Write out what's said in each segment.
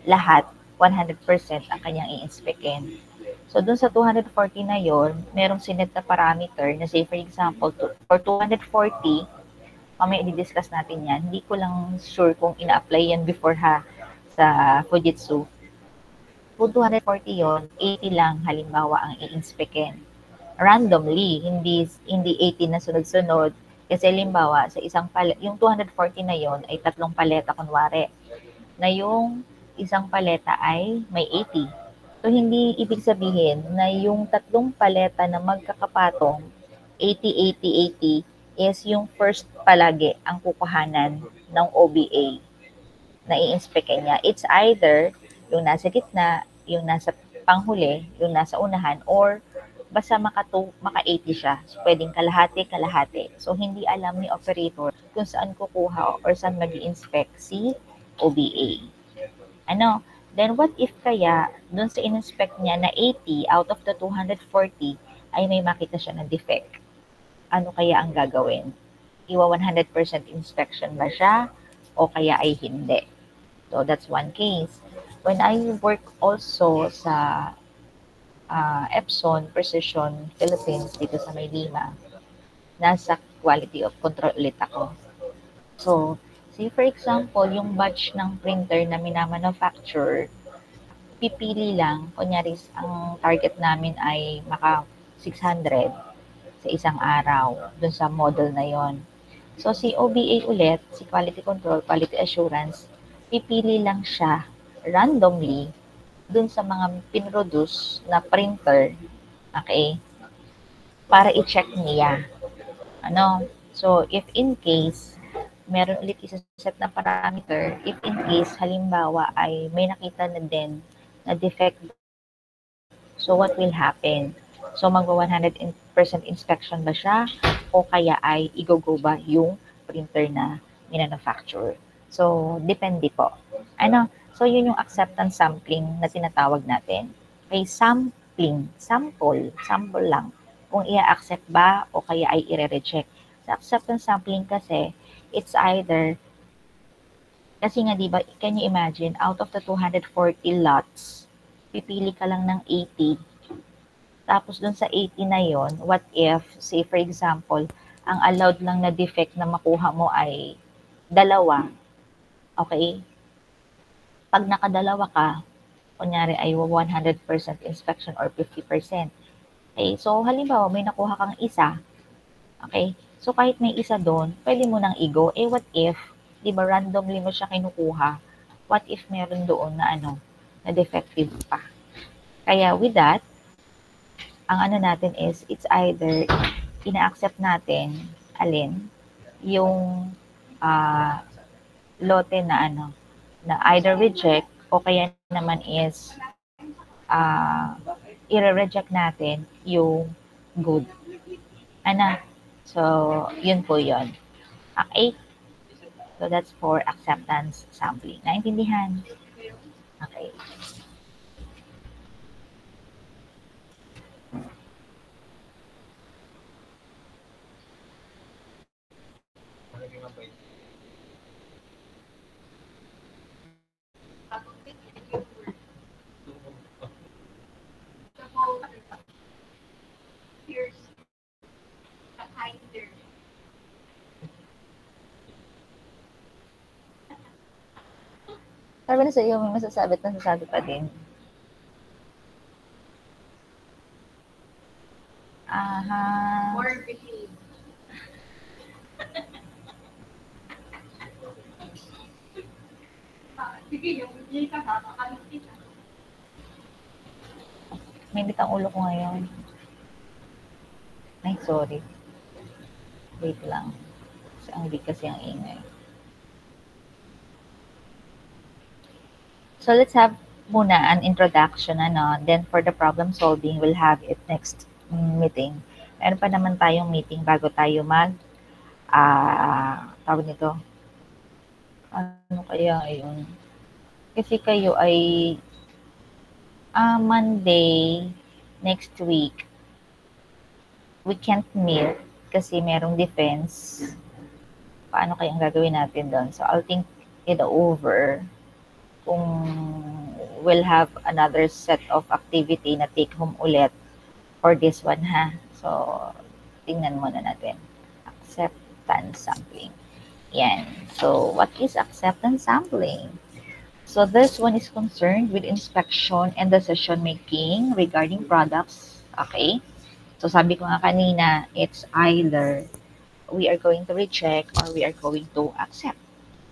lahat, 100% ang kanyang i-inspectin. So, dun sa 240 na yon, merong sinet na parameter na say, for example, for 240, mamaya i-discuss natin yan. Hindi ko lang sure kung ina-apply yan before ha sa Fujitsu. Kung 240 yon, 80 lang halimbawa ang i-inspectin. Randomly, hindi 80 na sunod-sunod. Kasi halimbawa, sa isang yung 240 na yon ay tatlong paleta kunwari, na yung isang paleta ay may 80. So, hindi ibig sabihin na yung tatlong paleta na magkakapatong, 80, 80, 80, is yung first palagi ang kukuhanan ng OBA na i-inspect niya. It's either yung nasa gitna, yung nasa panghuli, yung nasa unahan, or basta maka-80 siya. So, pwedeng kalahati-kalahati. So, hindi alam ni operator kung saan kukuha or saan mag-i-inspect si OBA. Ano? Then, what if kaya, dun sa in-inspect niya na 80 out of the 240 ay may makita siya na defect? Ano kaya ang gagawin? Iwa 100% inspection ba siya o kaya ay hindi? So, that's one case. When I work also sa Epson Precision Philippines dito sa Maynila, nasa quality of control ulit ako. So, say for example, yung batch ng printer na minamanufacture, pipili lang, kunyari ang target namin ay maka 600 sa isang araw dun sa model na yon. So, si OBA ulit, si Quality Control, Quality Assurance, pipili lang siya randomly dun sa mga pinroduce na printer, okay, para i-check niya. Ano? So, if in case, meron ulit isa-set na parameter, if in case, halimbawa, ay may nakita na din na defect, so what will happen? So, magwa 100% inspection ba siya o kaya ay i-go ba yung printer na minanufacture? So, depende po. Ano? So, yun yung acceptance sampling na tinatawag natin. Okay, sample lang. Kung i-accept ba o kaya ay i-reject. Sa acceptance sampling kasi, it's either, kasi nga diba, can you imagine, out of the 240 lots, pipili ka lang ng 80. Tapos dun sa 80 na yon, what if, say for example, ang allowed lang na defect na makuha mo ay dalawa. Okay? Pag nakadalawa ka, kunyari ay 100% inspection or 50%. Okay? So, halimbawa, may nakuha kang isa. Okay? So, kahit may isa doon, pwede mo nang i-go. Eh, what if, di ba, randomly mo siya kinukuha? What if meron doon na na defective pa? Kaya with that, ang ano natin is, it's either ina-accept natin, alin, yung ah, lote na na either reject o kaya naman is ah, i-reject natin yung good. Ano? So, yun po yun. Okay? So, that's for acceptance sampling. Naintindihan? Okay. Sabi na sa iyo, may masasabi at nasasabi pa din. Aha. Mainit ang ulo ko ngayon. Ay, sorry. Wait lang. Kasi ang big kasi ang ingay. So, let's have muna an introduction, Then, for the problem solving, we'll have it next meeting. Meron pa naman tayong meeting bago tayo tawag nito, ano kaya yun? Kasi kayo ay Monday next week, we can't meet kasi merong defense. Paano kaya ang gagawin natin doon? So, I'll think it over kung we'll have another set of activity na take home ulit for this one, ha? So, tingnan muna natin. Acceptance sampling. Yan. So, what is acceptance sampling? So, this one is concerned with inspection and decision making regarding products. Okay? So, sabi ko nga kanina, it's either we are going to reject or we are going to accept.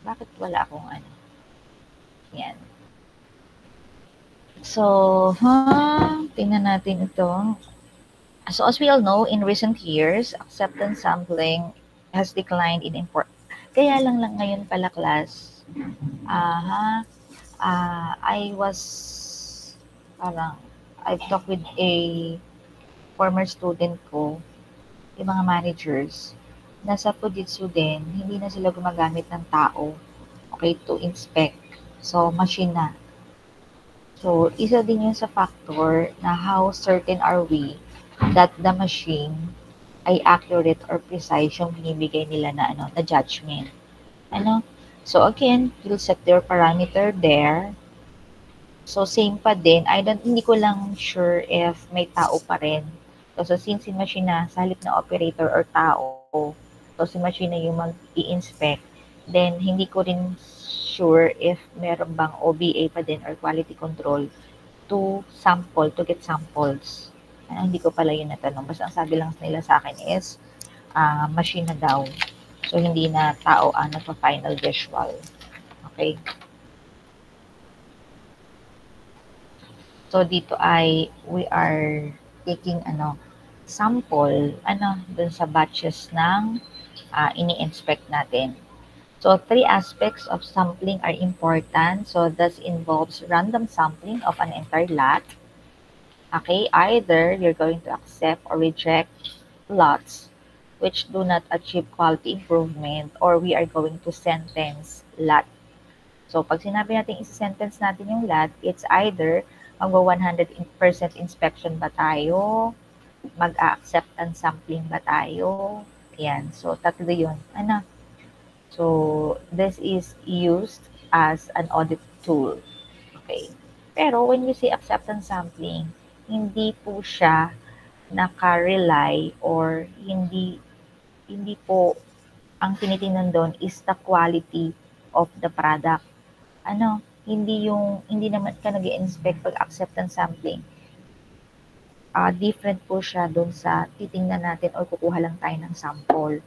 Bakit wala akong ano? Yan. So, tingnan natin ito. So, as we all know, in recent years, acceptance sampling has declined in importance. Kaya lang ngayon pala, class, I've talked with a former student ko, yung mga managers, nasa Fujitsu din, hindi na sila gumagamit ng tao, okay, to inspect. So, machine na. So, isa din yun sa factor na how certain are we that the machine ay accurate or precise yung binibigay nila na na judgment. So again, you'll set your parameter there. So same pa din. Hindi ko lang sure if may tao pa rin. So since si machine na sa halip na operator or tao, so si machine na yung mag-i-inspect, then hindi ko rin sure if meron bang OBA pa din or quality control to get samples. Hindi ko pala yun natanong. Basta ang sabi lang nila sa akin is, machine na daw. So, hindi na tao ang nagpa-final visual. Okay? So, dito we are taking, sample, dun sa batches ng ini-inspect natin. So, 3 aspects of sampling are important. So, this involves random sampling of an entire lot. Okay, either you're going to accept or reject lots which do not achieve quality improvement, or we are going to sentence lot. So, pag sinabi natin isi-sentence natin yung lot, it's either mag-100% inspection ba tayo, mag-acceptance sampling ba tayo, yan. So, tatlo yun. So, this is used as an audit tool. Okay. Pero, when you say acceptance sampling, hindi po siya naka-rely or hindi po ang tinitingnan doon is the quality of the product. Hindi naman ka nag-inspect pag acceptance sampling. Different po siya doon sa titingnan natin or kukuha lang tayo ng sample.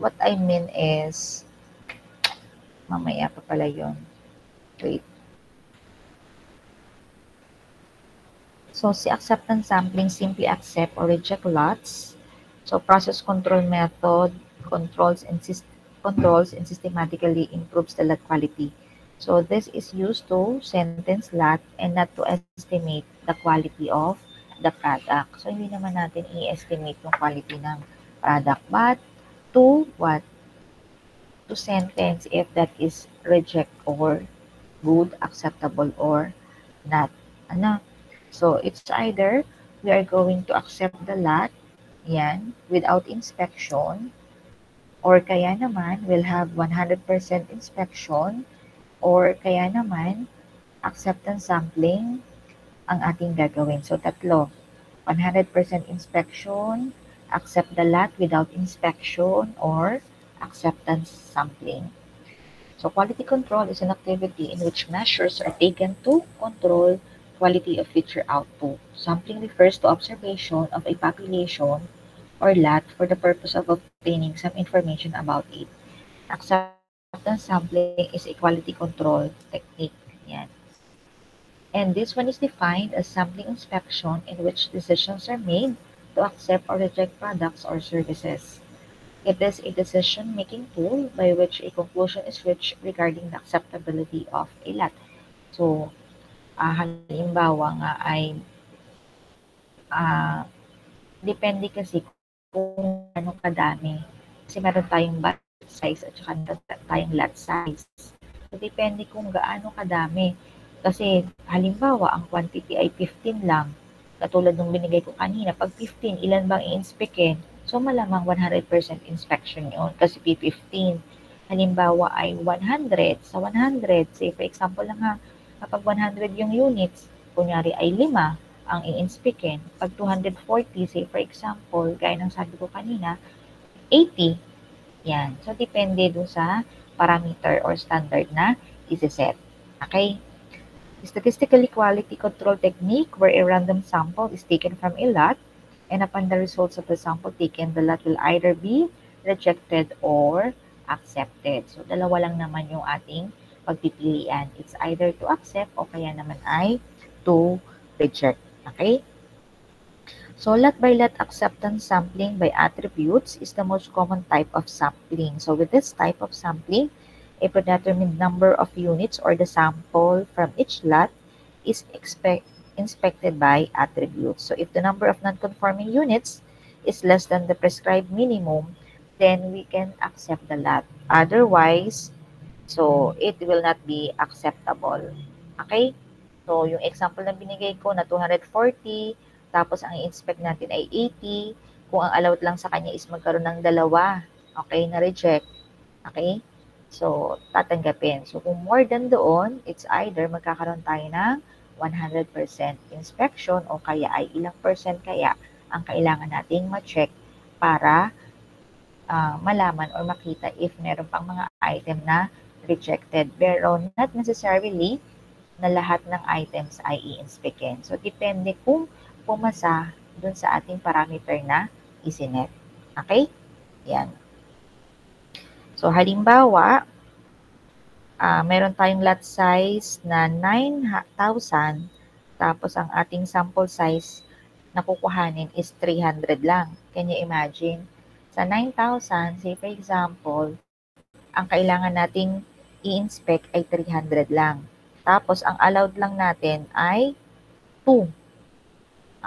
What I mean is, mamaya pa pala yun. Wait. So, si acceptance sampling, simply accept or reject lots. So, process control method controls and systematically improves the lot quality. So, this is used to sentence lot and not to estimate the quality of the product. So, hindi naman natin i-estimate yung quality ng product, but to what? To sentence if that is reject or good, acceptable, or not. So, it's either we are going to accept the lot, yan, without inspection, or kaya naman, we'll have 100% inspection, or kaya naman, acceptance sampling ang ating gagawin. So, tatlo. 100% inspection, accept the lot without inspection, or acceptance sampling. So, quality control is an activity in which measures are taken to control quality of future output. Sampling refers to observation of a population or lot for the purpose of obtaining some information about it. Acceptance sampling is a quality control technique. Yan. And this one is defined as sampling inspection in which decisions are made to accept or reject products or services. It is a decision-making tool by which a conclusion is reached regarding the acceptability of a lot. So, halimbawa nga ay depende kasi kung anong kadami. Kasi meron tayong batch size at saka tayong lot size. So, depende kung gaano kadami. Kasi halimbawa, ang quantity ay 15 lang. Katulad nung binigay ko kanina, pag 15, ilan bang i-inspectin? So, malamang 100% inspection yun kasi P15. Halimbawa ay 100. Sa 100, say for example lang ha, Kapag 100 yung units, kunyari ay 5 ang i-inspectin. Pag 240, say for example, gaya ng sabi ko kanina, 80. Yan. So, depende dun sa parameter or standard na isi-set. Okay? Statistical quality control technique where a random sample is taken from a lot and upon the results of the sample taken, the lot will either be rejected or accepted. So, dalawa lang naman yung ating pagpipilian. It's either to accept o kaya naman ay to reject. Okay? So, lot by lot acceptance sampling by attributes is the most common type of sampling. So, with this type of sampling, a predetermined number of units or the sample from each lot is inspected by attributes. So, if the number of non-conforming units is less than the prescribed minimum, then we can accept the lot. Otherwise, so it will not be acceptable. Okay? So, yung example na binigay ko na 240, tapos ang i-inspect natin ay 80, kung ang allowed lang sa kanya is magkaroon ng dalawa, okay, na reject, okay? So, tatanggapin. So, kung more than doon, it's either magkakaroon tayo ng 100% inspection o kaya ay ilang percent kaya ang kailangan nating ma-check para malaman or makita if meron pang mga item na rejected. Pero not necessarily na lahat ng items ay i-inspectin. So, depende kung pumasa dun sa ating parameter na isinet. Okay? Yan. So, halimbawa, meron tayong lot size na 9,000, tapos ang ating sample size na kukuhanin is 300 lang. Can you imagine? Sa 9,000, say for example, ang kailangan nating i-inspect ay 300 lang. Tapos, ang allowed lang natin ay 2.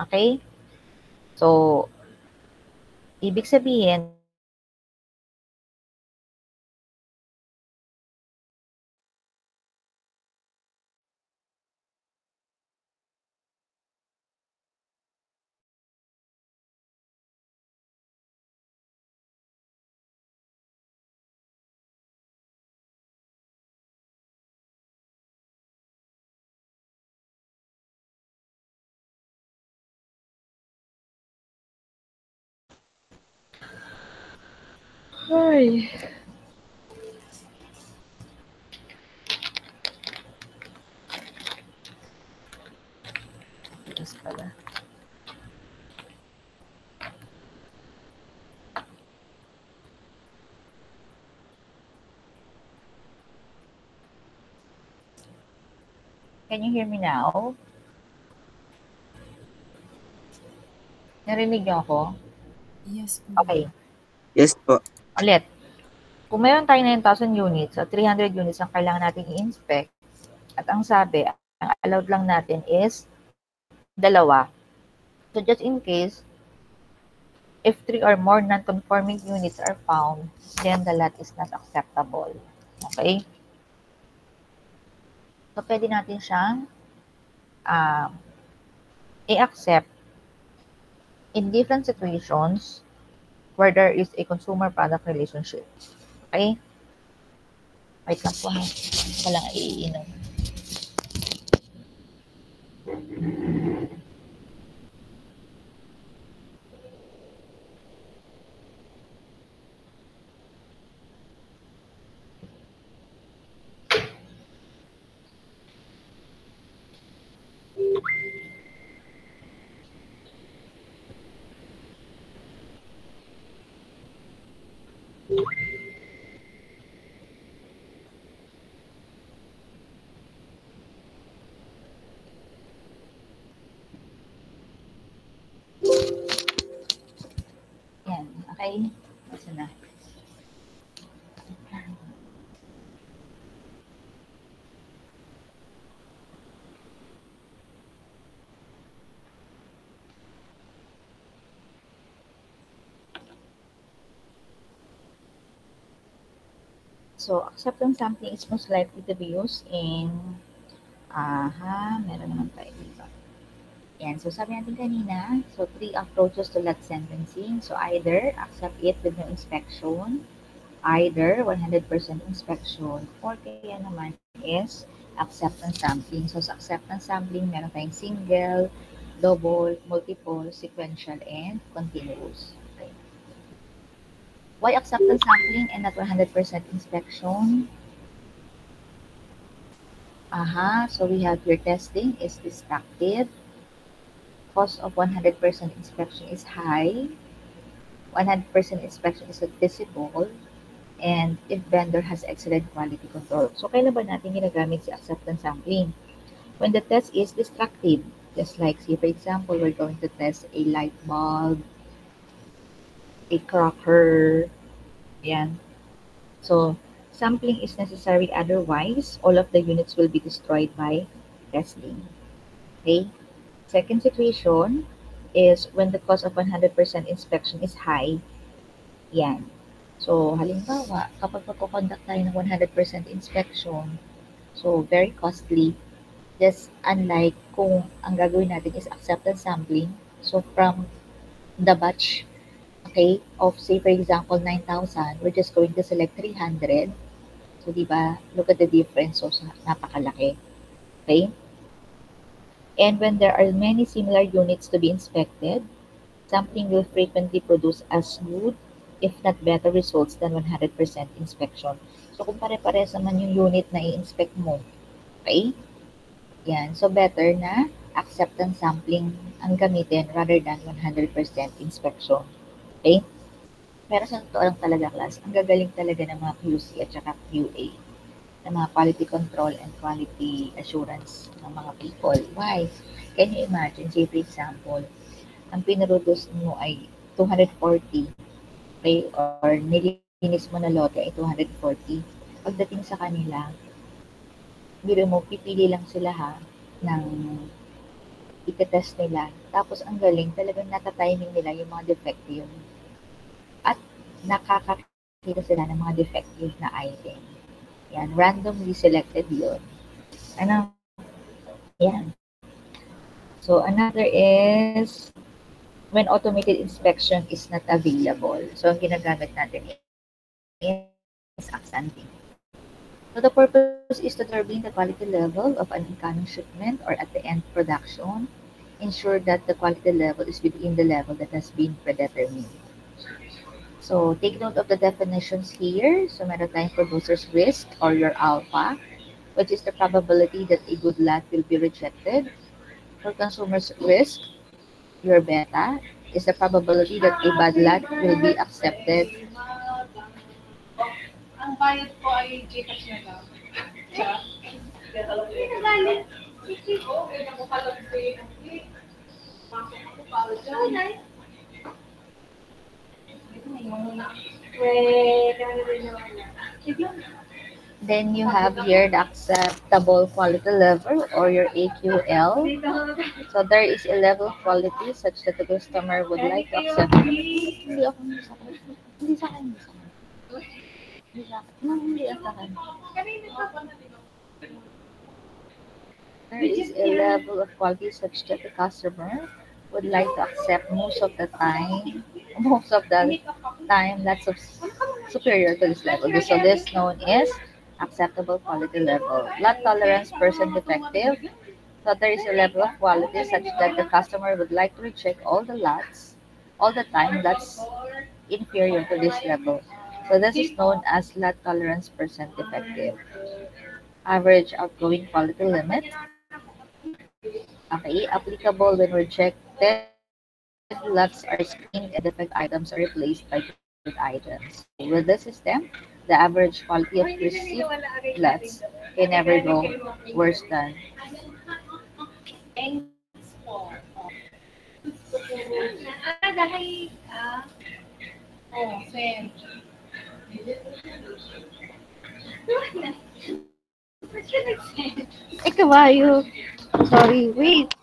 Okay? So, ibig sabihin, ay, Diyos pala. Can you hear me now? Narinig niyo ako? Yes po. Okay. Yes po. Ulit. Kung meron tayo 9,000 units, so 300 units ang kailangan natin i-inspect, at ang sabi, ang allowed lang natin is 2. So just in case, if 3 or more non-conforming units are found, then the lot is not acceptable. Okay? So pwede natin siyang i-accept in different situations where there is a consumer-product relationship. Okay? Wait lang po ha. Walang iinom. Yan. Okay? Basta na. So, acceptance sampling is most likely to be used in, meron naman tayo dito. Yan, so sabi natin kanina, so 3 approaches to lot sentencing. So, either accept it with no inspection, either 100% inspection or kaya naman is acceptance sampling. So sa acceptance sampling, meron tayong single, double, multiple, sequential, and continuous. Okay. Why acceptance sampling and not 100% inspection? So we have your testing is destructive. Cost of 100% inspection is high. 100% inspection is not visible. And if vendor has excellent quality control. So kailan ba natin ginagamit si acceptance sampling? When the test is destructive. Just like, say for example, we're going to test a light bulb, a cracker, yan. So, sampling is necessary, otherwise, all of the units will be destroyed by testing. Okay? Second situation is when the cost of 100% inspection is high. Yan. So, halimbawa, kapag magkukonduct tayo ng 100% inspection, so very costly. Just unlike kung ang gagawin natin is acceptance sampling. So, from the batch, okay, of say for example, 9,000, we're just going to select 300. So, di ba, look at the difference. So, napakalaki. Okay? And when there are many similar units to be inspected, sampling will frequently produce as good, if not better results than 100% inspection. So, kung pare-pares naman yung unit na i-inspect mo, okay? Yan. So, better na acceptance sampling ang gamitin rather than 100% inspection. Okay? Pero sa totoo lang talaga, class, ang gagaling talaga ng mga QC at saka QA, ng mga quality control and quality assurance ng mga people. Why? Can you imagine, say for example, ang pinroduce mo ay 240, okay, or nilinis mo na lote ay 240. Pagdating sa kanila, biro mo, pipili lang sila ng itetest nila. Tapos ang galing, talagang natatiming nila yung mga defective. At nakakakita sila ng mga defective na item. Yan, randomly selected yun. Ano? Yan. So, another is when automated inspection is not available. So, ang ginagamit natin is accenting. So, the purpose is to determine the quality level of an incoming shipment or at the end production. Ensure that the quality level is within the level that has been predetermined. So, take note of the definitions here. So, meron tayong producer's risk or your alpha, which is the probability that a good lot will be rejected. For consumer's risk, your beta is the probability that a bad lot will be accepted. Ang bayad ko ay Gcash na lang. Nagalit. Oo, ako pala ko yung pasok ako para dyan. Then you have here the acceptable quality level or your AQL. So there is a level of quality such that the customer would like to accept. Hindi ako sa akin. Hindi sa akin. Hindi sa akin. There is a level of quality such that the customer would like to accept most of the time that's superior to this level. So this known is acceptable quality level. Lot tolerance percent defective. So there is a level of quality such that the customer would like to reject all the lots all the time that's inferior to this level. So this is known as lot tolerance percent defective. Average outgoing quality limit. Okay, applicable when rejected lots are screened and defect items are replaced by good items. With this system, the average quality of received lots can never go worse than. Same. Kabayo. Sorry, wait.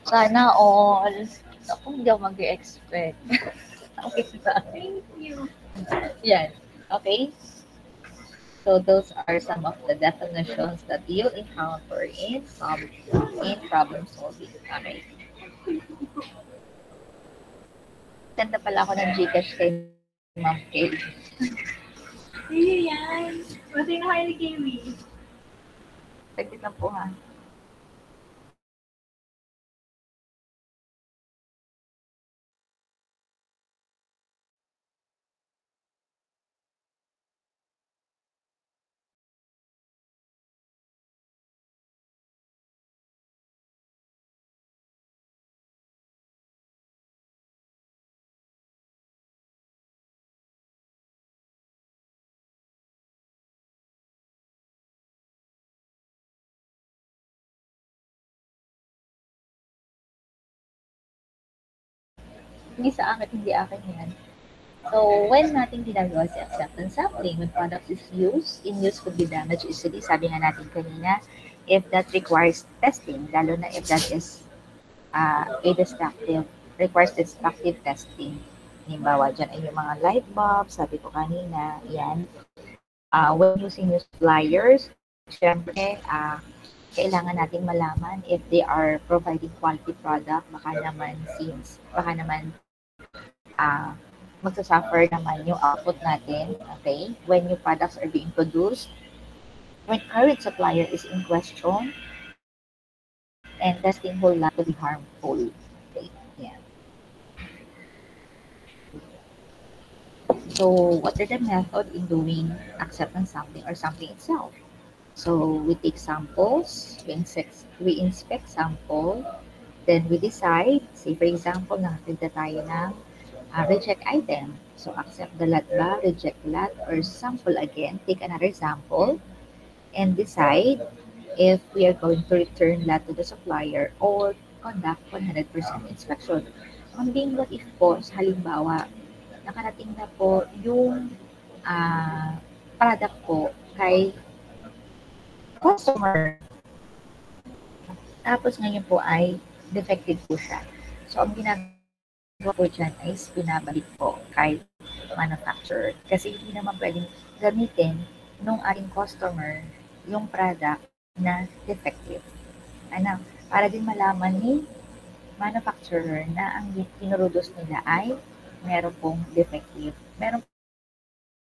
Sana all. Ako hindi ako mag-expect. Okay, Thank you. yan. Okay? So those are some of the definitions that you'll encounter in problem solving. Okay. Send na pala ako ng Gcash kay Ma'am Kay. Sige yan. Kasi na kayo ni Kiwi. Saglit lang po ha. Hindi sa akin, hindi akin yan. So, when natin ginagawa si acceptance sampling, when product is used, in use could be damaged easily, sabi nga natin kanina, if that requires testing, lalo na if that is a destructive, requires destructive testing. Halimbawa, dyan ay yung mga light bulbs, sabi ko kanina, yan. When using new suppliers, syempre, kailangan nating malaman if they are providing quality product, baka naman magsasuffer naman yung output natin, okay? When new products are being produced, when current supplier is in question, and testing whole lot to be harmful. Okay, yeah. So, what are the method in doing acceptance sampling or sampling itself? So, we take samples, we inspect sample, then we decide, say for example, nakakita tayo ng reject item. So, accept the lot ba, reject lot, or sample again, take another sample, and decide if we are going to return lot to the supplier or conduct 100% inspection. Ang being what if po, sa halimbawa, nakarating na po yung product po kay customer. Tapos ngayon po ay defective po siya. So, ang ginagawa po dyan is pinabalik po kay manufacturer. Kasi hindi naman pwedeng gamitin nung ating customer yung product na defective. Ano, para din malaman ni manufacturer na ang pinuroduce nila ay meron pong defective. Meron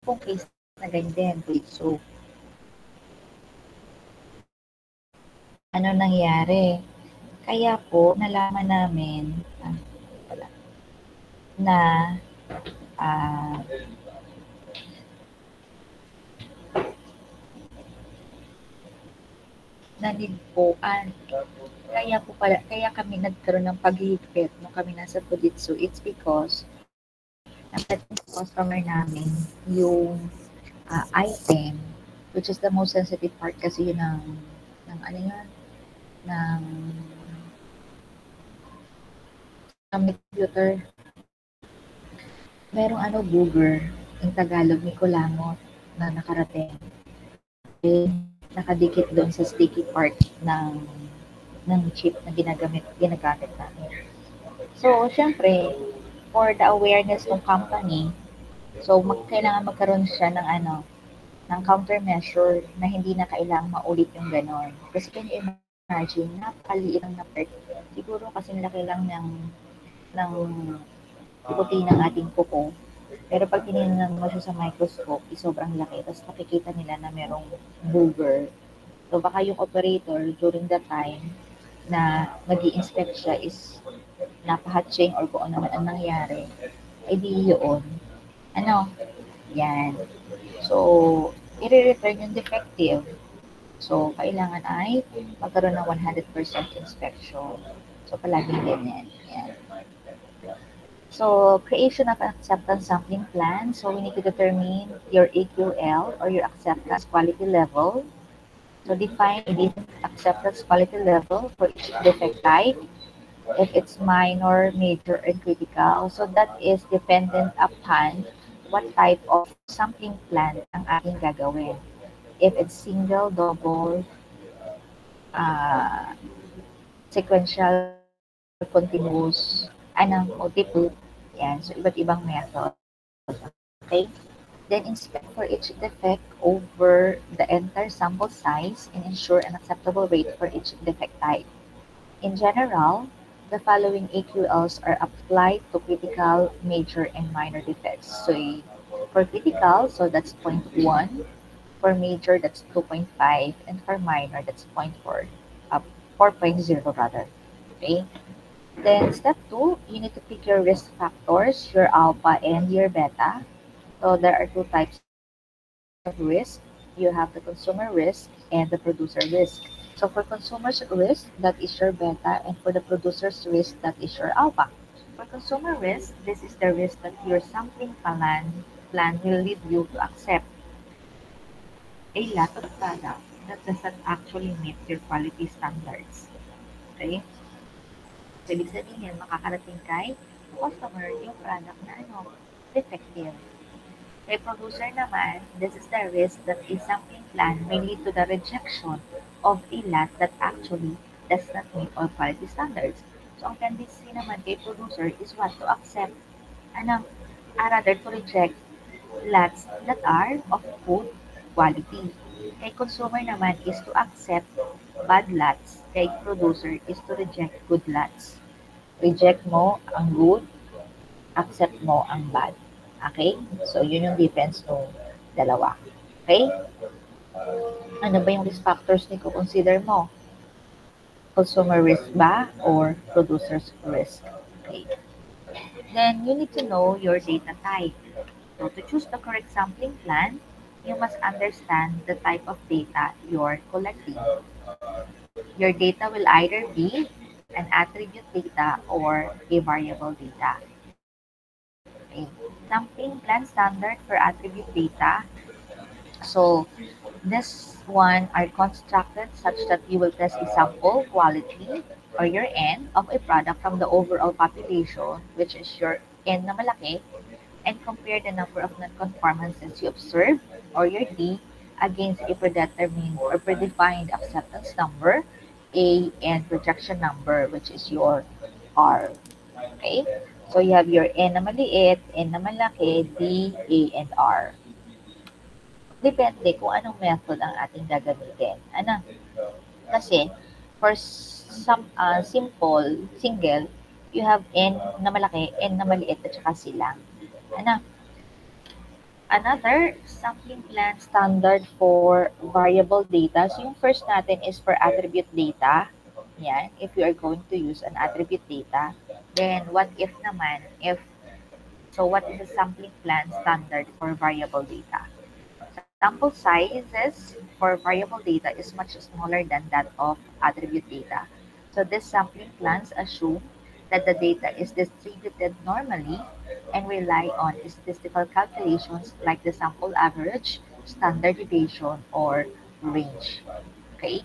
pong case na ganyan din. So, ano nangyari? Kaya po, nalaman namin na nanigpuan. Kaya kami nagkaroon ng paghihigpit nung kami nasa Fujitsu. It's because napatin sa customer namin yung item, which is the most sensitive part kasi yun ng ano yun, ng computer. Merong booger, yung Tagalog ni Kulangot na nakarating. Nakadikit doon sa sticky part ng chip na ginagamit namin. So, syempre, for the awareness ng company, so kailangan magkaroon siya ng countermeasure na hindi na kailangang maulit yung ganon. Kasi can you imagine, napakaliit ng part. Siguro kasi laki lang ng ikuti ng ating kuko. Pero pag tinignan mo siya sa microscope, sobrang laki. Tapos nakikita nila na merong booger. So baka yung operator during that time na mag-i-inspect siya is napahatching or kung ano man ang nangyari, ay di yun. Yan. So, i-return yung defective. So, kailangan ay magkaroon ng 100% inspection. So, palaging ganyan. Yan. So, creation of an acceptance sampling plan. So, we need to determine your AQL or your acceptance quality level. So, define a acceptance quality level for each defect type. If it's minor, major, and critical. So, that is dependent upon what type of sampling plan ang ating gagawin. If it's single, double, sequential, continuous, multiple, yan. So, iba't ibang method. Okay? Then, inspect for each defect over the entire sample size and ensure an acceptable rate for each defect type. In general, the following AQLs are applied to critical, major, and minor defects. So for critical, so that's 0.1. For major, that's 2.5. And for minor, that's 0.4. 4.0 rather. Okay. Then step 2, you need to pick your risk factors, your alpha and your beta. So there are two types of risk. You have the consumer risk and the producer risk. So for consumer's risk, that is your beta, and for the producer's risk, that is your alpha. For consumer risk, this is the risk that your sampling plan will lead you to accept a lot of product that doesn't actually meet your quality standards. Okay? So, ibig sabihin, makakarating kay customer yung product na defective. Kay producer naman, this is the risk that a sampling plan may lead to the rejection of a lot that actually does not meet all quality standards. So, ang tendency naman kay producer is what? To accept, rather to reject lots that are of good quality. Kay consumer naman is to accept bad lots. Kay producer is to reject good lots. Reject mo ang good, accept mo ang bad. Okay? So, yun yung difference ng dalawa. Okay? Ano ba yung risk factors na i-consider mo? Consumer risk ba or producer's risk? Okay. Then, you need to know your data type. So, to choose the correct sampling plan, you must understand the type of data you're collecting. Your data will either be an attribute data or a variable data. Okay. Sampling plan standard for attribute data. So, this one are constructed such that you will test a sample quality or your N of a product from the overall population, which is your N na malaki, and compare the number of non-conformances you observe, or your D, against a predetermined or predefined acceptance number, A, and rejection number, which is your R. Okay? So, you have your N na maliit, N na malaki, D, A, and R. Depende kung anong method ang ating gagamitin. Kasi, for some single, you have N na malaki, N na maliit, at saka silang. Another sampling plan standard for variable data. So, yung first natin is for attribute data. Yan, if you are going to use an attribute data. Then, what if naman, so what is the sampling plan standard for variable data? Sample sizes for variable data is much smaller than that of attribute data. So, these sampling plans assume that the data is distributed normally and rely on statistical calculations like the sample average, standard deviation, or range. Okay?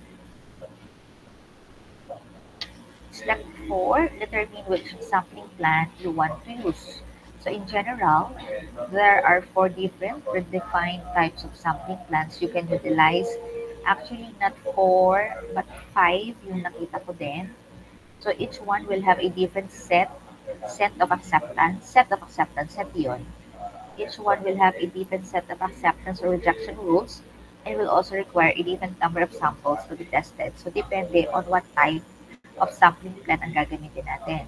Step 4, determine which sampling plan you want to use. So in general, there are 4 different predefined types of sampling plans you can utilize. Actually, not 4, but 5 yung nakita ko din. So each one will have a different set of acceptance, set yun. Each one will have a different set of acceptance or rejection rules and will also require a different number of samples to be tested. So depende on what type of sampling plan ang gagamitin natin.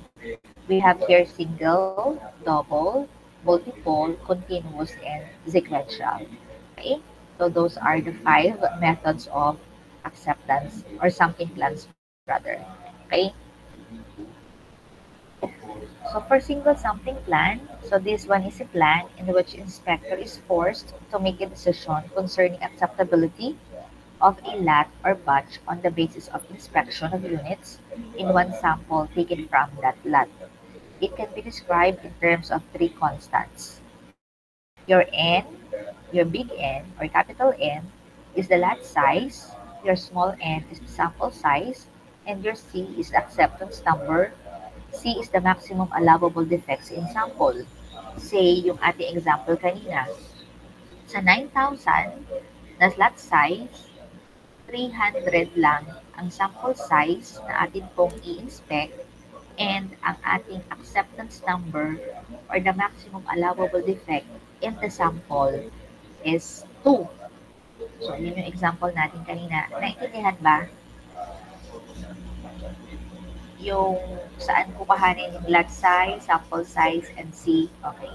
We have here single, double, multiple, continuous, and sequential. Okay? So those are the 5 methods of acceptance or sampling plans rather. Okay? So for single sampling plan, so this one is a plan in which inspector is forced to make a decision concerning acceptability of a lot or batch on the basis of inspection of units in one sample taken from that lot. It can be described in terms of 3 constants. Your N, your big N or capital N is the lot size, your small n is the sample size, and your C is the acceptance number. C is the maximum allowable defects in sample. Say, yung ating example kanina, sa 9,000 na lot size, 300 lang ang sample size na atin pong i-inspect and ang ating acceptance number or the maximum allowable defect in the sample is 2. So, yun yung example natin kanina. Naintindihan ba? yung saan kukuhanin yung lot size, sample size, and C. Okay.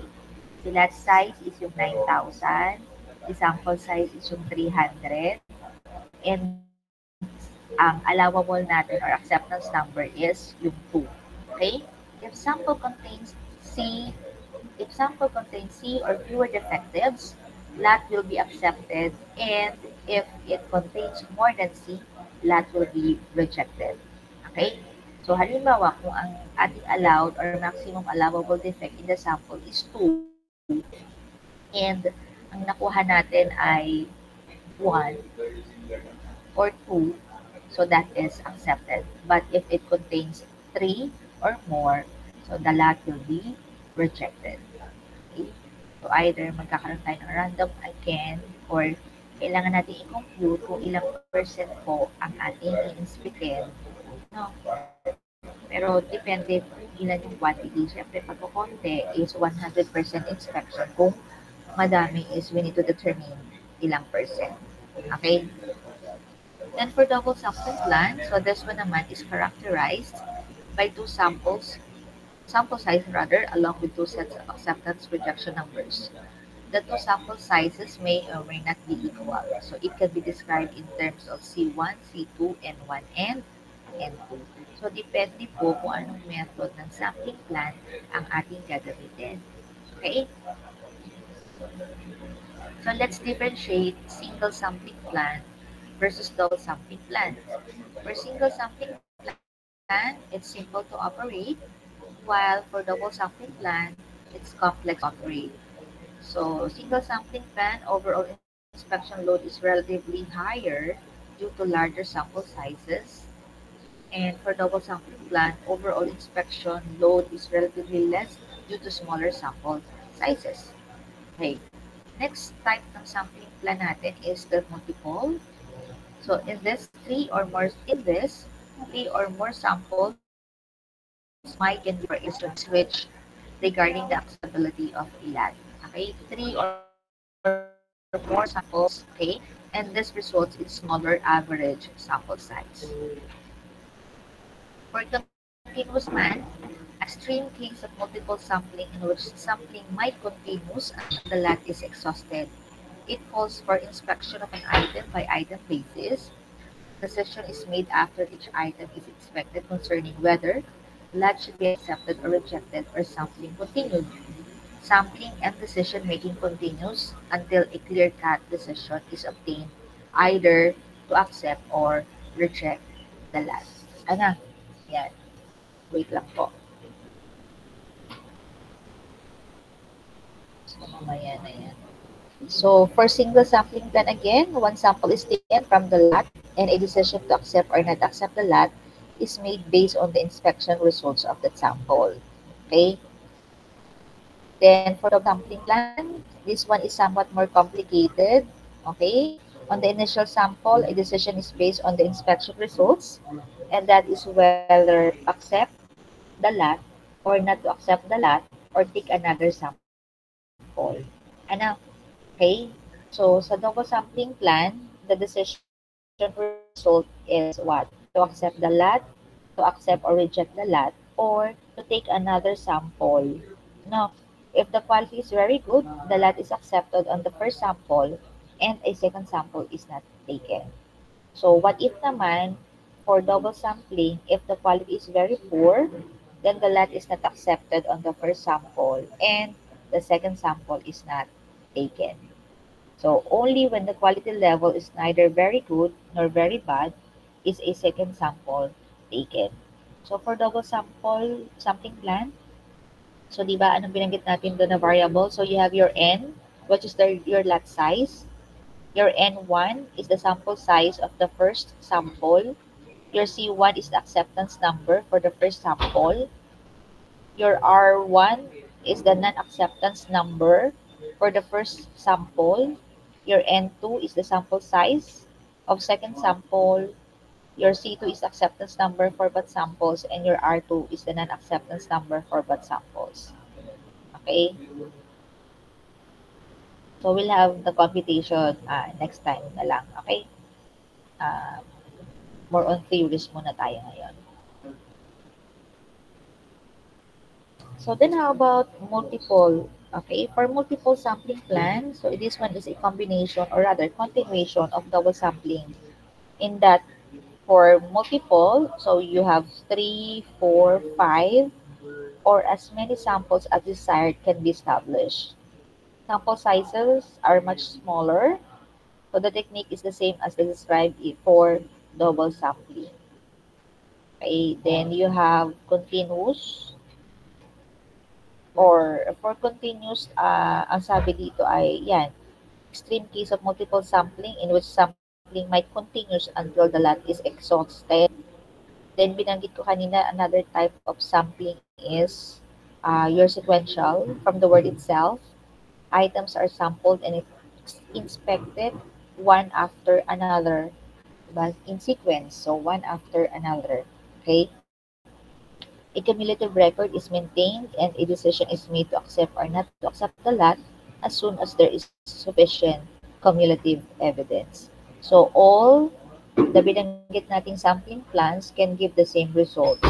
Si lot size is yung 9,000. Si sample size is yung 300. And ang allowable natin or acceptance number is yung 2. Okay? If sample contains C, if sample contains C or fewer defectives, lot will be accepted, and if it contains more than C, lot will be rejected. Okay? So, halimbawa, kung ang ating allowed or maximum allowable defect in the sample is 2, and ang nakuha natin ay 1 or 2, so that is accepted. But if it contains 3 or more, so the lot will be rejected. Okay? So either magkakaroon tayo ng random again, or kailangan natin i-compute kung ilang percent po ang ating i-inspectin. No? Pero depende kung ilan yung quantity. Siyempre, pag konti is 100% inspection. Kung madami is we need to determine ilang percent. Okay? Then for double sampling plan, so this one naman is characterized by two samples, sample size rather, along with two sets of acceptance rejection numbers. The two sample sizes may or may not be equal. So it can be described in terms of C1, C2, N1, and N2. So depende po kung anong method ng sampling plan ang ating gagamitin. Okay? So let's differentiate single sampling plan versus double sampling plan. For single sampling plan, it's simple to operate, while for double sampling plan, it's complex to operate. So single sampling plan, overall inspection load is relatively higher due to larger sample sizes. And for double sampling plan, overall inspection load is relatively less due to smaller sample sizes. Okay. Next type ng sampling plan natin is the multiple. So in this, three or more samples might can be for instance which regarding the acceptability of a lot. Okay, three or more samples, okay, and this results in smaller average sample size. For continuous man, extreme case of multiple sampling in which sampling might continuous until the lot is exhausted. It calls for inspection of an item by item basis. Decision is made after each item is inspected concerning whether lot should be accepted or rejected or sampling continued. Sampling and decision making continues until a clear-cut decision is obtained either to accept or reject the lot. Ano? Yan. Wait lang po. So, mamaya na yan. So, for single sampling plan again, one sample is taken from the lot and a decision to accept or not accept the lot is made based on the inspection results of that sample. Okay? Then, for the sampling plan, this one is somewhat more complicated. Okay? On the initial sample, a decision is based on the inspection results, and that is whether to accept the lot or not to accept the lot or take another sample. Ano? Okay? So, sa double sampling plan, the decision result is what? To accept the lot, to accept or reject the lot, or to take another sample. No. If the quality is very good, the lot is accepted on the first sample and a second sample is not taken. So, what if naman, for double sampling, if the quality is very poor, then the lot is not accepted on the first sample and the second sample is not taken. So only when the quality level is neither very good nor very bad is a second sample taken. So for double sampling plan, so di ba anong binanggit natin doon na variable? So you have your n, which is your lot size. Your n1 is the sample size of the first sample. Your c1 is the acceptance number for the first sample. Your r1 is the non-acceptance number for the first sample. Your N2 is the sample size of second sample. Your C2 is acceptance number for both samples, and your R2 is the non-acceptance number for both samples. Okay? So we'll have the computation next time na lang. Okay? More on theories muna tayo ngayon. So then how about multiple? Okay, for multiple sampling plan, so this one is a combination or rather continuation of double sampling. In that for multiple, so you have 3, 4, 5, or as many samples as desired can be established. Sample sizes are much smaller, so the technique is the same as described for double sampling. Okay, then you have continuous or for continuous, ang sabi dito ay yan, extreme case of multiple sampling in which sampling might continuous until the lot is exhausted. Then binanggit ko kanina, another type of sampling is your sequential. From the word itself, items are sampled and inspected one after another, but in sequence, so one after another. Okay? A cumulative record is maintained and a decision is made to accept or not to accept the lot as soon as there is sufficient cumulative evidence. So all the binanggit nating sampling plans can give the same results.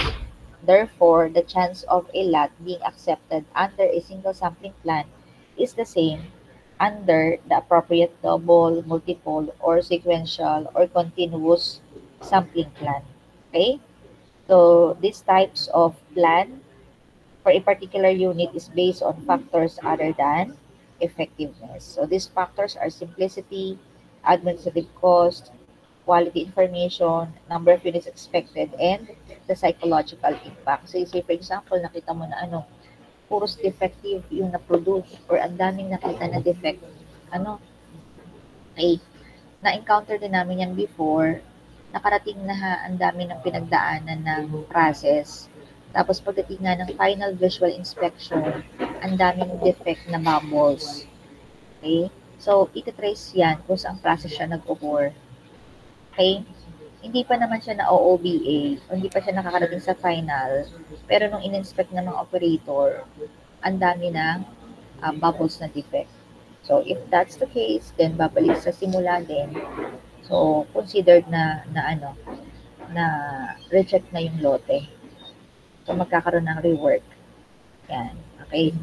Therefore, the chance of a lot being accepted under a single sampling plan is the same under the appropriate double, multiple, or sequential or continuous sampling plan. Okay? So these types of plan for a particular unit is based on factors other than effectiveness. So these factors are simplicity, administrative cost, quality information, number of units expected, and the psychological impact. So say for example, nakita mo na puros defective yung na-produce or ang daming nakita na defect, ay na-encounter din namin yan before, nakarating na ang dami ng pinagdaanan ng process. Tapos pagdating nga ng final visual inspection, ang daming defect na bubbles. Okay? So, ititrace yan kung saan process siya nag-occur. Okay? Hindi pa naman siya na OOBA, o hindi pa siya nakakarating sa final, pero nung in-inspect ng mga operator, ang dami ng bubbles na defect. So, if that's the case, then babalik sa simula din. So, considered na reject na yung lote. So, magkakaroon ng rework. Yan. Okay.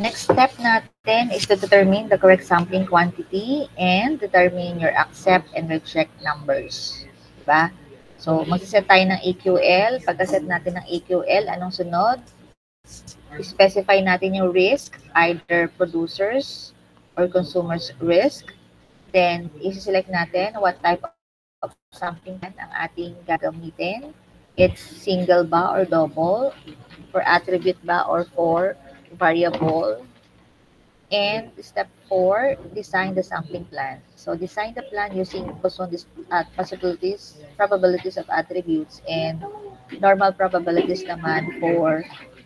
Next step natin is to determine the correct sampling quantity and determine your accept and reject numbers. Diba? So, magsiset tayo ng AQL. Pagkaset natin ng AQL, anong sunod? Specify natin yung risk, either producers or consumers risk. Then, isi-select natin what type of sampling plan ang ating gagamitin. It's single ba or double? For attribute ba or for variable? And step 4, design the sampling plan. So, design the plan using probabilities of attributes, and normal probabilities naman for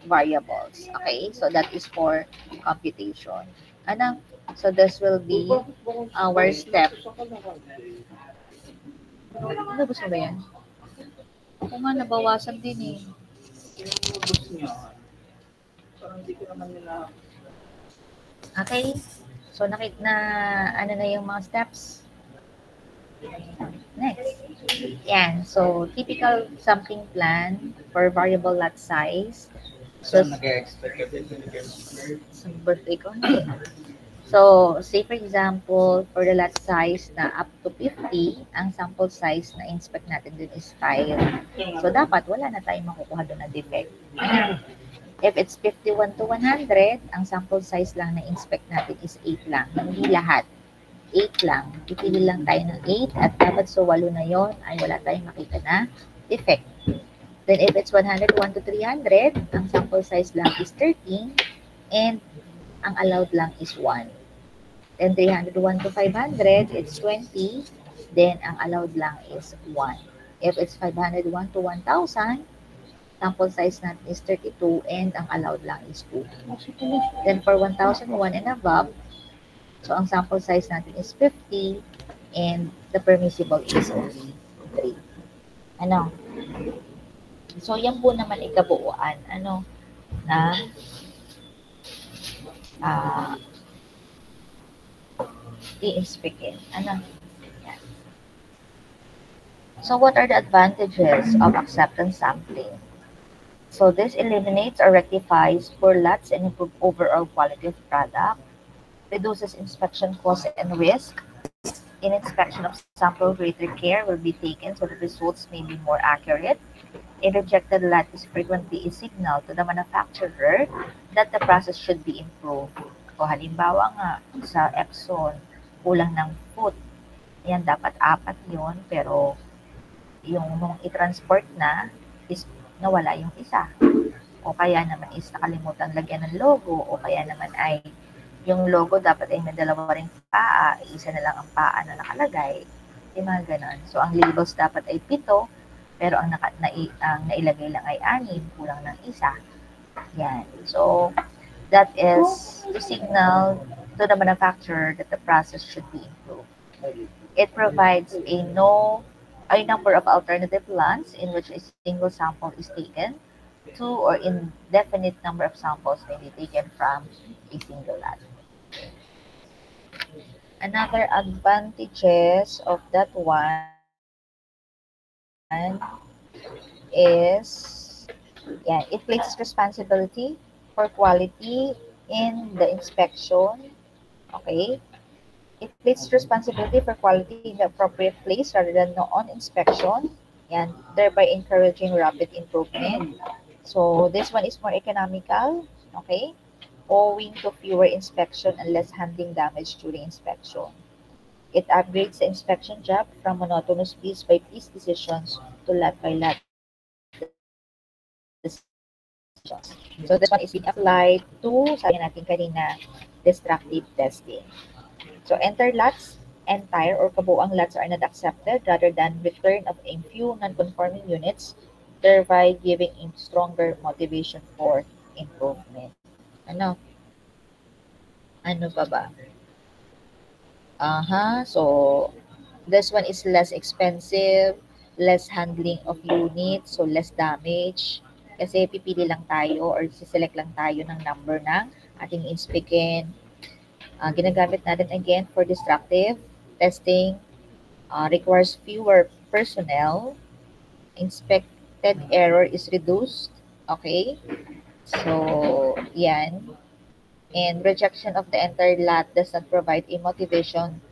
variables. Okay, so that is for computation. So, this will be our step. Nabos mo ba yan? Ako nga, nabawasan din eh. Okay, so na yung mga steps. Next. Yan, so typical sampling plan for variable lot size. So, sa birthday ko, hindi. So, say for example, for the lot size na up to 50, ang sample size na inspect natin dun is 5. So, dapat wala na tayong makukuha dun na defect. If it's 51 to 100, ang sample size lang na inspect natin is 8 lang. Hindi lahat. 8 lang. Pipili lang tayo ng 8 at dapat so 8 na yon ay wala tayong makita na defect. Then if it's 101 to 300, ang sample size lang is 13 and ang allowed lang is 1. Then 301 to 500, it's 20. Then ang allowed lang is 1. If it's 501 to 1,000, sample size natin is 32 and ang allowed lang is 2. Then for 1,001 and above, so ang sample size natin is 50 and the permissible is only 3. So yan po naman ikabuuan na i-inspectin. Yan. So what are the advantages of acceptance sampling? So this eliminates or rectifies poor lots and improve overall quality of product, reduces inspection costs and risk. In inspection of sample, greater care will be taken so the results may be more accurate. A rejected lot is frequently a signal to the manufacturer that the process should be improved. O halimbawa nga, sa Epson, kulang ng foot. Yan, dapat 4 yun, pero yung nung i-transport na, is nawala yung isa. O kaya naman is nakalimutan lagyan ng logo, o kaya naman ay yung logo dapat ay may dalawa ring paa, isa na lang ang paa na nakalagay. Yung mga ganon. So, ang labels dapat ay 7, pero ang nailagay lang ay 6, kulang ng isa. Yan. So, that is to signal to the manufacturer that the process should be improved. It provides a number of alternative lots in which a single sample is taken. 2 or indefinite number of samples may be taken from a single lot. Another advantages of that one is, it places responsibility for quality in the inspection. Okay? It places responsibility for quality in the appropriate place rather than on inspection, and thereby encouraging rapid improvement. So this one is more economical, okay? Owing to fewer inspection and less handling damage during inspection. It upgrades the inspection job from monotonous piece-by-piece decisions to lot-by-lot decisions. So this one is being applied to, sabi natin kanina, destructive testing. So enter lots, entire or kabuang lots are not accepted rather than return of a few non-conforming units, thereby giving a stronger motivation for improvement. Ano? Ano pa ba? So this one is less expensive, less handling of units, so less damage. Kasi pipili lang tayo or siselect lang tayo ng number ng ating inspekin. Ginagamit natin again for destructive testing, requires fewer personnel, inspected error is reduced, okay? So, yan. And rejection of the entire lot does not provide a motivation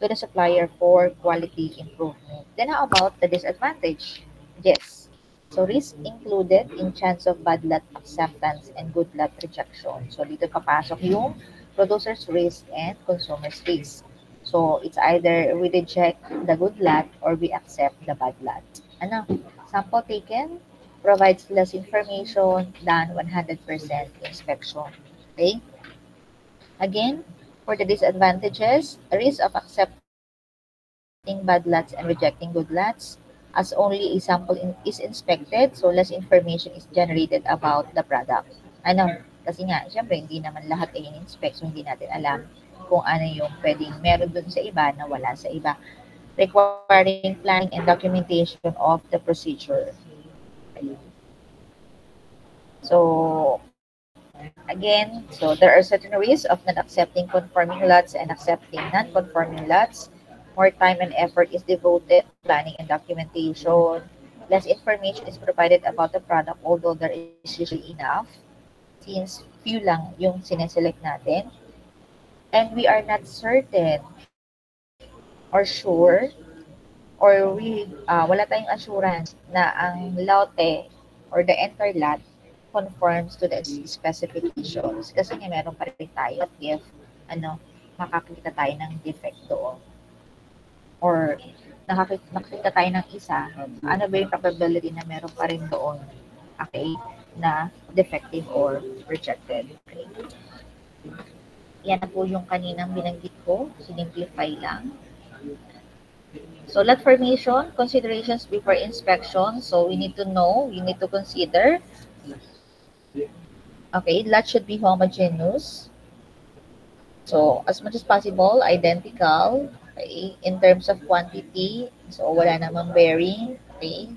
to the supplier for quality improvement. Then how about the disadvantage? Yes. So risk included in chance of bad lot acceptance and good lot rejection. So dito papasok yung producer's risk and consumer's risk. So it's either we reject the good lot or we accept the bad lot. Ano? Sample taken provides less information than 100% inspection. Okay? Again, for the disadvantages, risk of accepting bad lots and rejecting good lots, as only a sample is inspected, so less information is generated about the product. Ano? Kasi nga, syempre, hindi naman lahat ay in-inspect, so hindi natin alam kung ano yung pwedeng meron dun sa iba na wala sa iba. Requiring planning and documentation of the procedure. So, again, so there are certain risks of not accepting conforming lots and accepting non-conforming lots. More time and effort is devoted to planning and documentation. Less information is provided about the product, although there is usually enough, since few lang yung sineselect natin. And we are not certain or sure, or wala tayong assurance na ang lote or the entire lot conforms to the specifications. Kasi nga meron pa rin tayo if makakita tayo ng defect doon. Or nakakita tayo ng isa, ano ba yung probability na meron pa rin doon, okay, na defective or rejected. Okay. Yan na po yung kaninang binanggit ko, sinimplify lang. So lot formation, considerations before inspection. So we need to know, we need to consider. Okay, lot should be homogeneous. So as much as possible, identical. Okay, in terms of quantity, so wala namang bearing. Okay.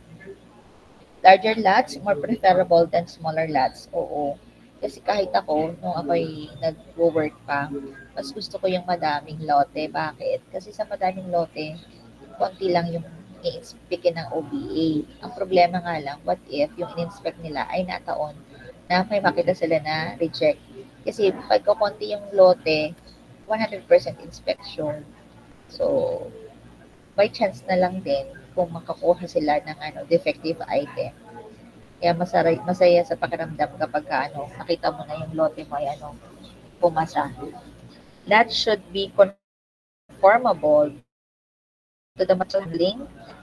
Larger lots, more preferable than smaller lots. Oo. Kasi kahit ako, nung ako'y nag-work pa, mas gusto ko yung madaming lote. Bakit? Kasi sa madaming lote, konti lang yung i-inspect ng OBA. Ang problema nga lang, what if yung in-inspect nila ay nataon na may makita sila na reject. Kasi pagka konti yung lote, 100% inspection. So, by chance na lang din kung makakuha sila ng defective item. Kaya masaya sa pakiramdam kapag nakita mo na yung lote mo ay pumasa. That should be conformable to the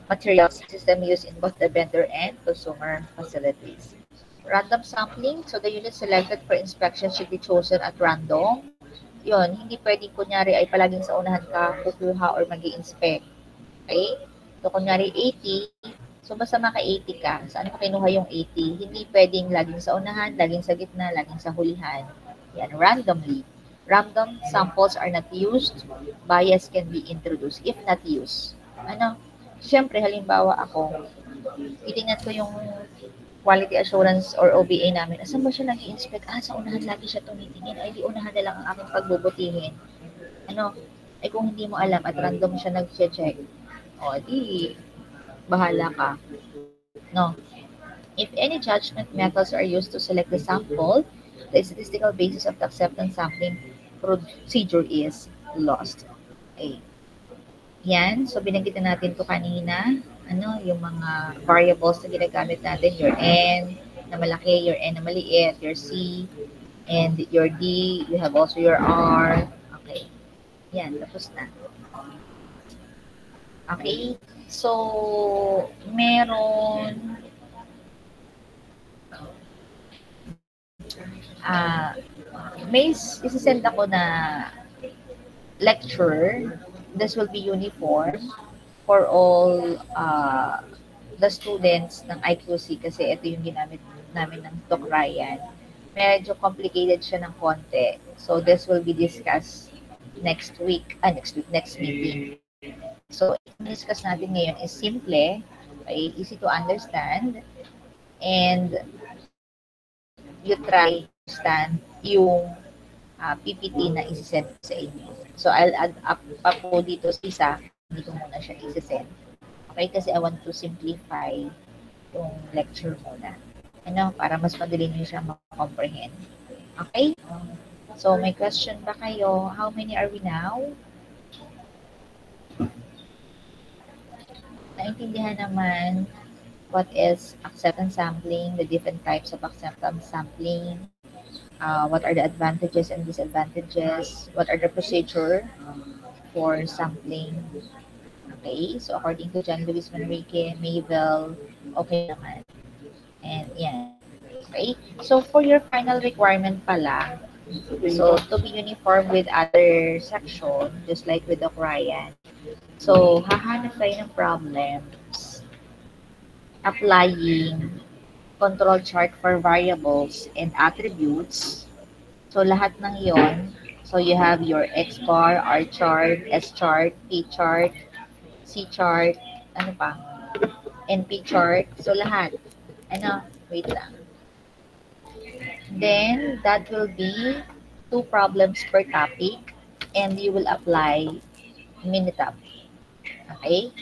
materials system used in both the vendor and consumer facilities. Random sampling, so the unit selected for inspection should be chosen at random. Yun, hindi pwedeng kunyari ay palaging sa unahan ka kukuha or mag-i-inspect. Okay? So, kunyari 80, so basta maka-80 ka. Saan mo kinuha yung 80? Hindi pwedeng laging sa unahan, laging sa gitna, laging sa hulihan. Yan, randomly. Random samples are not used. Bias can be introduced if not used. Siyempre, halimbawa ako, titingnan ko yung quality assurance or OBA namin. Asan ba siya nag-i-inspect? Sa unahan lagi siya tumitingin. Ay, di unahan na lang ang aking pagbubutihin. Ay kung hindi mo alam at random siya nag-check, di bahala ka. No. If any judgment methods are used to select the sample, the statistical basis of the acceptance sampling procedure is lost. Okay. Yan. So, binanggit na natin to kanina. Yung mga variables na ginagamit natin. Your N na malaki, your N na maliit, your C, and your D. You have also your R. Okay. Yan. Tapos na. Okay. So, meron may isisend ako na lecture. This will be uniform for all the students ng IQC kasi ito yung ginamit namin ng Doc Ryan. Medyo complicated siya ng konti. So, this will be discussed next meeting. So, i-discuss natin ngayon is simple, okay, easy to understand, and you try to understand yung PPT na isi-send sa inyo. So, I'll add up pa po dito sa isa, hindi ko muna siya isi-send. Okay, kasi I want to simplify yung lecture muna. Para mas madali niyo siya ma-comprehend. Okay? So, may question ba kayo? How many are we now? Naintindihan naman what is acceptance sampling, the different types of acceptance sampling, what are the advantages and disadvantages, what are the procedure for sampling. Okay, so according to John Luis Manrique, Mayville, okay naman. And yan. Okay, so for your final requirement pala, so to be uniform with other section, just like with the Ryan, so hahanap kayo ng problems applying control chart for variables and attributes. So lahat ng yon, so you have your X bar, R chart, S chart, P chart, C chart, NP chart. So lahat. Wait lang. Then that will be 2 problems per topic and you will apply Minitab. Okay?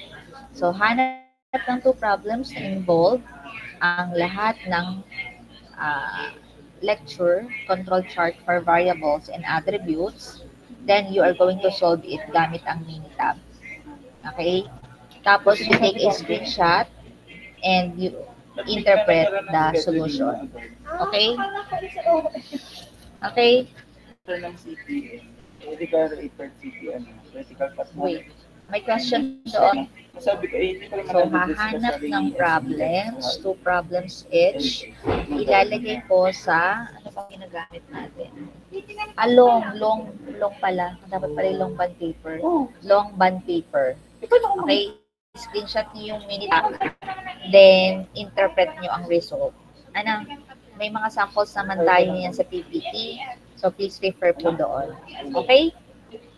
So hanap ng 2 problems na involved ang lahat ng lecture, control chart for variables and attributes, then you are going to solve it gamit ang Minitab. Okay? Tapos, you take a screenshot and you interpret the solution. Okay? Okay? Wait. May question doon. So, hahanap ng problems, 2 problems each. Ilalagay ko sa, ano pang ginagamit natin? Long pala. Dapat pala long bond paper. Long bond paper. Okay? Screenshot niyo yung Minitab. Then, interpret niyo ang result. May mga samples naman tayo niyan sa PPT. So, please refer po doon. Okay?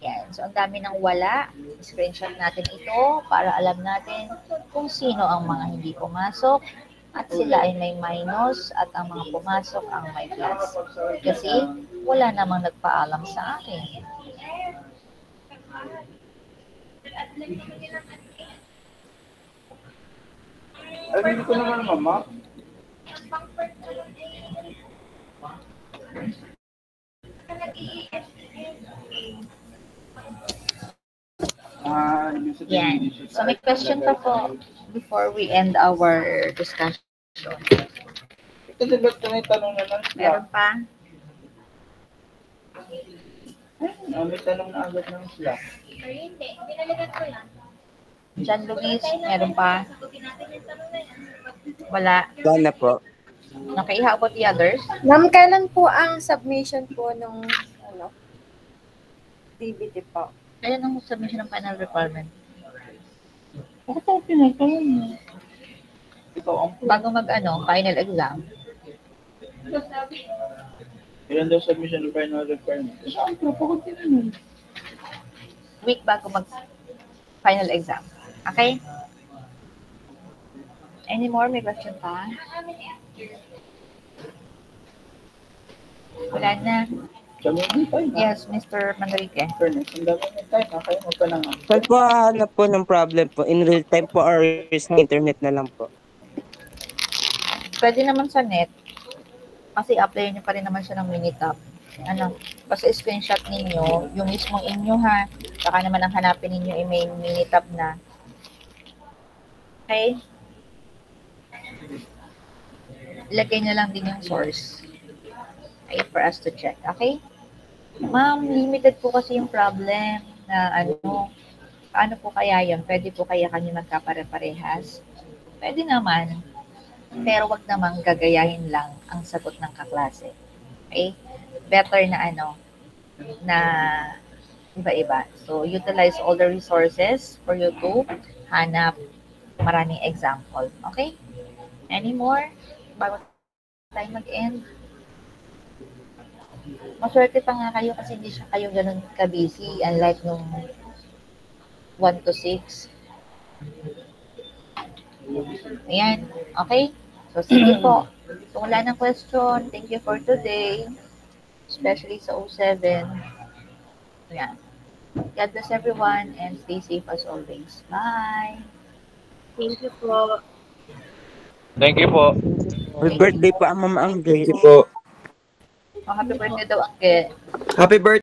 Yan. So, ang dami ng wala. Screenshot natin ito para alam natin kung sino ang mga hindi pumasok at sila ay may minus at ang mga pumasok ang may plus. Kasi wala namang nagpaalam sa akin. Alam ko naman, mama. Yan. So may question pa po before we end our discussion. Ito diba ito may tanong naman sila? Meron pa? May tanong na agad ng sila. Hindi, binalikan ko lang. John Luis, meron pa? Wala. Wala na po. Okay, how about the others? Ma'am, kailan po ang submission po nung DBT po? Kaya nung submission ng final requirement. Bakit ako pinatanong mo? Ikaw ang Bago final exam, ilan daw submission ng final requirement? Saan ko po ko tinanong? week bago mag final exam. Okay? Any more? May question pa? Wala na. Kami hindi tayo. Yes, Mr. Manrique. Fairness, ang dami ng time. Kaya mo pa lang. Saan po hanap po ng problem po? In real time po or sa internet na lang po? Pwede naman sa net. Kasi apply nyo pa rin naman siya ng Minitab. Basta screenshot ninyo, yung mismong inyo ha. Saka naman ang hanapin ninyo ay may Minitab na. Okay? Ilagay nyo lang din yung source. Okay, for us to check. Okay? Ma'am, limited po kasi yung problem na paano po kaya yun? Pwede po kaya kanya magkapare-parehas? Pwede naman. Pero wag namang gagayahin lang ang sagot ng kaklase. Okay? Better na na iba-iba. So, utilize all the resources for you to hanap maraming example. Okay? Any more? Bago tayo mag-end? Maswerte pa nga kayo kasi hindi siya kayo ganun ka-busy unlike nung 1 to 6. Ayan. Okay? So, sige po. Kung wala ng question, thank you for today. Especially sa 07. Ayan. God bless everyone and stay safe as always. Bye! Thank you po. Thank you po. Happy birthday po ang Mama Angge. Thank you po. Oh, happy birthday daw, Angge. Happy birthday.